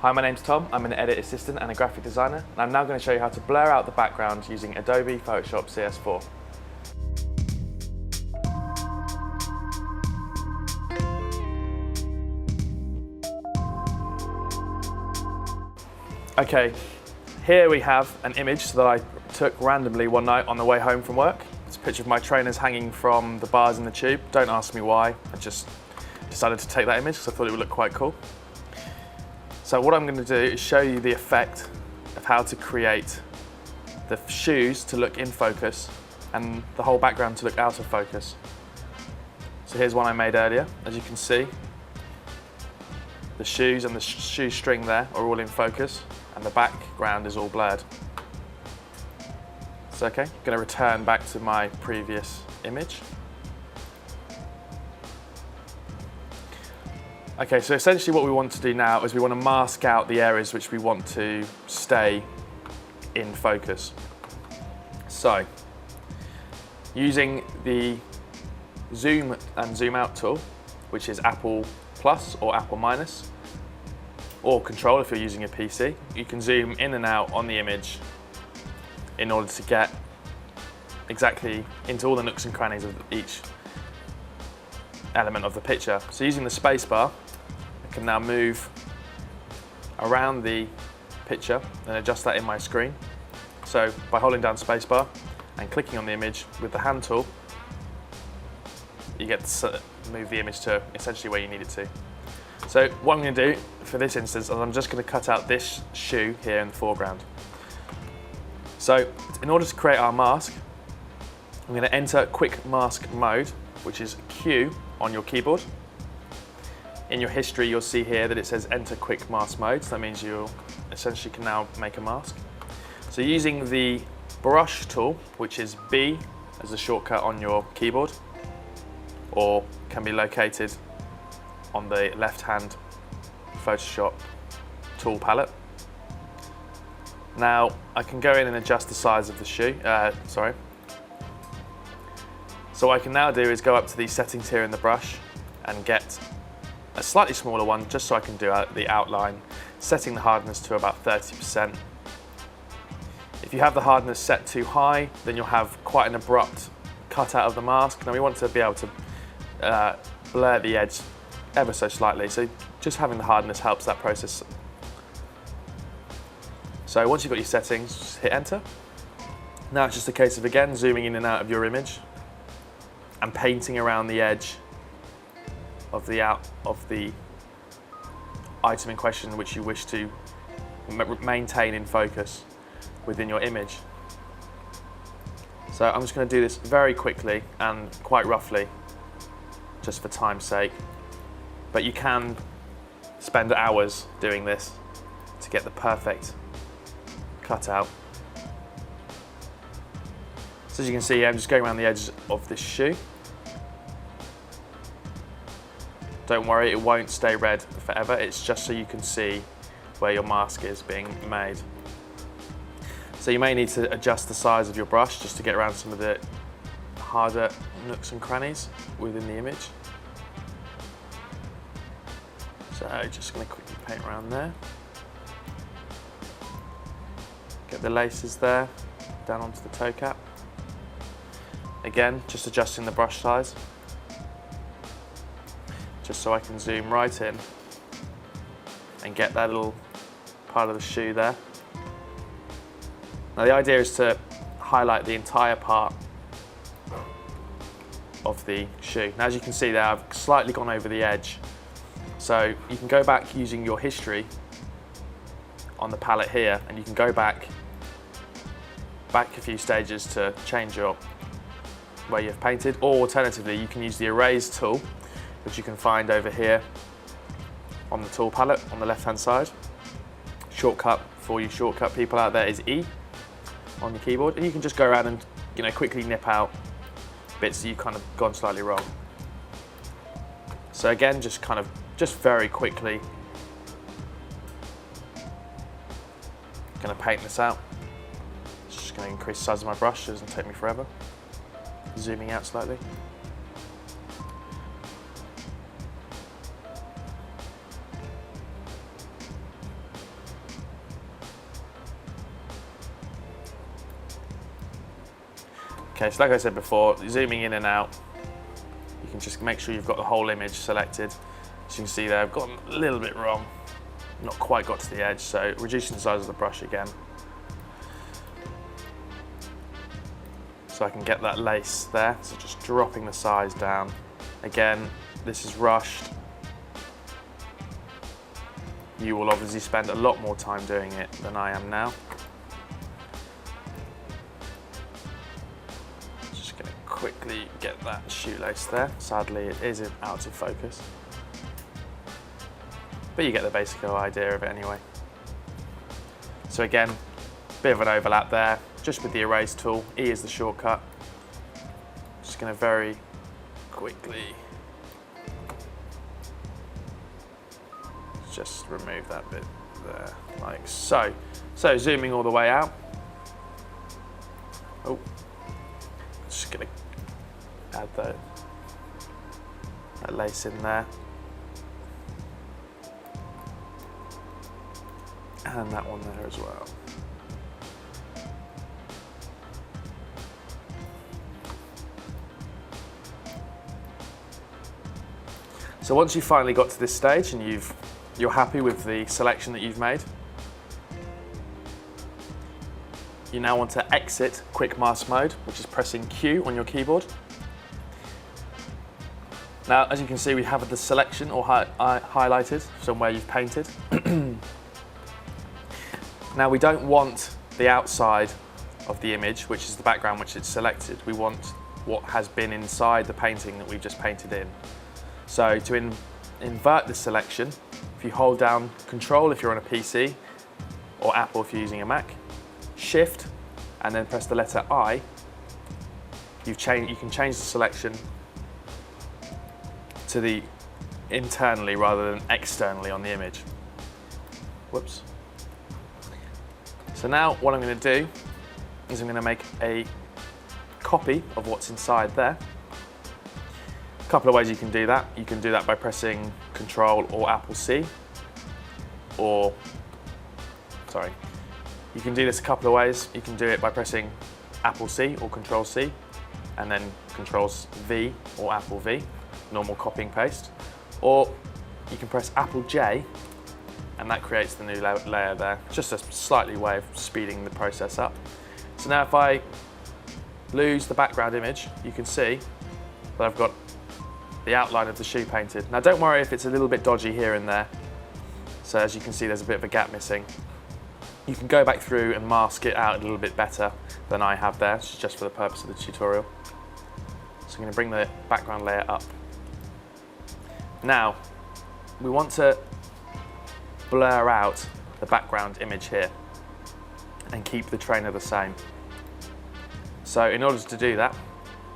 Hi, my name's Tom. I'm an edit assistant and a graphic designer, and I'm now going to show you how to blur out the background using Adobe Photoshop CS4. Okay, here we have an image that I took randomly one night on the way home from work. It's a picture of my trainers hanging from the bars in the tube. Don't ask me why, I just decided to take that image because I thought it would look quite cool. So what I'm going to do is show you the effect of how to create the shoes to look in focus and the whole background to look out of focus. So here's one I made earlier. As you can see, the shoes and the shoe string there are all in focus and the background is all blurred. So okay, I'm going to return back to my previous image. Okay, so essentially what we want to do now is we want to mask out the areas which we want to stay in focus. So, using the zoom and zoom out tool, which is Apple Plus or Apple Minus, or Control if you're using a PC, you can zoom in and out on the image in order to get exactly into all the nooks and crannies of each element of the picture. So using the spacebar, I can now move around the picture and adjust that in my screen. So by holding down spacebar and clicking on the image with the hand tool, you get to move the image to essentially where you need it to. So what I'm going to do for this instance is I'm just going to cut out this shoe here in the foreground. So in order to create our mask, I'm going to enter quick mask mode, which is Q on your keyboard. In your history, you'll see here that it says enter quick mask mode. So that means you essentially can now make a mask. So using the brush tool, which is B as a shortcut on your keyboard, or can be located on the left-hand Photoshop tool palette. Now I can go in and adjust the size of the shoe, So what I can now do is go up to these settings here in the brush and get a slightly smaller one just so I can do the outline, setting the hardness to about 30%. If you have the hardness set too high, then you'll have quite an abrupt cut out of the mask. Now we want to be able to blur the edge ever so slightly, so just having the hardness helps that process. So once you've got your settings, just hit enter. Now it's just a case of again zooming in and out of your image and painting around the edge of the item in question which you wish to maintain in focus within your image. So I'm just going to do this very quickly and quite roughly, just for time's sake. But you can spend hours doing this to get the perfect cutout. So as you can see, I'm just going around the edge of this shoe. Don't worry, it won't stay red forever. It's just so you can see where your mask is being made. So you may need to adjust the size of your brush just to get around some of the harder nooks and crannies within the image. So just going to quickly paint around there. Get the laces there, down onto the toe cap. Again, just adjusting the brush size, just so I can zoom right in and get that little part of the shoe there. Now the idea is to highlight the entire part of the shoe. Now as you can see there, I've slightly gone over the edge. So you can go back using your history on the palette here, and you can go back a few stages to change where you've painted, or alternatively you can use the erase tool, which you can find over here on the tool palette on the left hand side. Shortcut for you shortcut people out there is E on your keyboard, and you can just go around and quickly nip out bits that you've kind of gone slightly wrong. So again, just very quickly going to paint this out. Just going to increase the size of my brush, it doesn't take me forever. Zooming out slightly. Okay, so like I said before, zooming in and out, you can just make sure you've got the whole image selected. As you can see there, I've gotten a little bit wrong, not quite got to the edge, so reducing the size of the brush again. So I can get that lace there, so just dropping the size down. Again, this is rushed. You will obviously spend a lot more time doing it than I am now. Just going to quickly get that shoelace there. Sadly, it isn't out of focus. But you get the basic idea of it anyway. So again, bit of an overlap there, just with the erase tool. E is the shortcut. Just going to very quickly just remove that bit there, like so. So zooming all the way out. Oh, just going to add that lace in there. And that one there as well. So once you've finally got to this stage and you're happy with the selection that you've made, you now want to exit quick mask mode, which is pressing Q on your keyboard. Now, as you can see, we have the selection or highlighted somewhere you've painted. Now, we don't want the outside of the image, which is the background which it's selected. We want what has been inside the painting that we've just painted in. So to invert the selection, if you hold down Control if you're on a PC, or Apple if you're using a Mac, Shift, and then press the letter I, you can change the selection to the internally rather than externally on the image. Whoops. So now what I'm going to do is I'm going to make a copy of what's inside there. A couple of ways you can do that. You can do that by pressing Control or Apple C, or, sorry, you can do this a couple of ways. You can do it by pressing Apple C or Control C, and then Control V or Apple V, normal copying paste, or you can press Apple J, and that creates the new layer there. Just a slightly way of speeding the process up. So now if I lose the background image, you can see that I've got the outline of the shoe painted. Now don't worry if it's a little bit dodgy here and there. So as you can see, there's a bit of a gap missing. You can go back through and mask it out a little bit better than I have there, just for the purpose of the tutorial. So I'm going to bring the background layer up. Now, we want to blur out the background image here and keep the trainer the same. So in order to do that,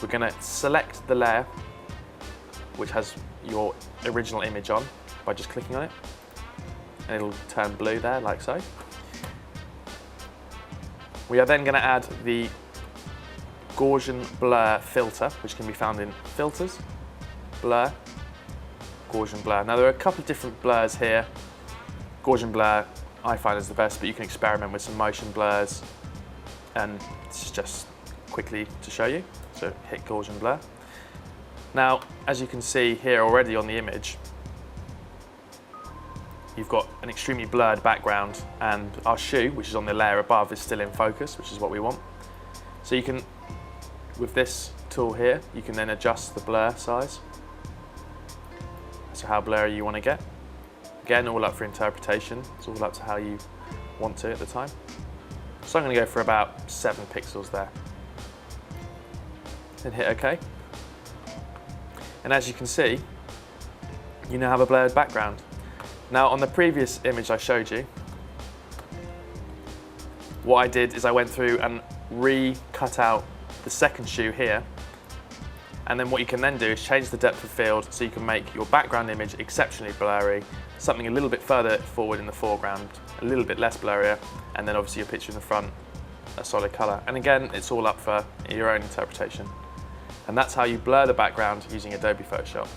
we're going to select the layer which has your original image on by just clicking on it, and it'll turn blue there like so. We are then going to add the Gaussian blur filter, which can be found in Filters, Blur, Gaussian blur. Now there are a couple of different blurs here. Gaussian blur I find is the best, but you can experiment with some motion blurs, and this is just quickly to show you. So hit Gaussian blur. Now, as you can see here already on the image, you've got an extremely blurred background, and our shoe, which is on the layer above, is still in focus, which is what we want. So you can, with this tool here, you can then adjust the blur size. So how blurry you want to get. Again, all up for interpretation. It's all up to how you want to at the time. So I'm going to go for about 7 pixels there. Then hit OK. And as you can see, you now have a blurred background. Now on the previous image I showed you, what I did is I went through and re-cut out the second shoe here, and then what you can then do is change the depth of field so you can make your background image exceptionally blurry, something a little bit further forward in the foreground, a little bit less blurrier, and then obviously your picture in the front, a solid colour. And again, it's all up for your own interpretation. And that's how you blur the background using Adobe Photoshop.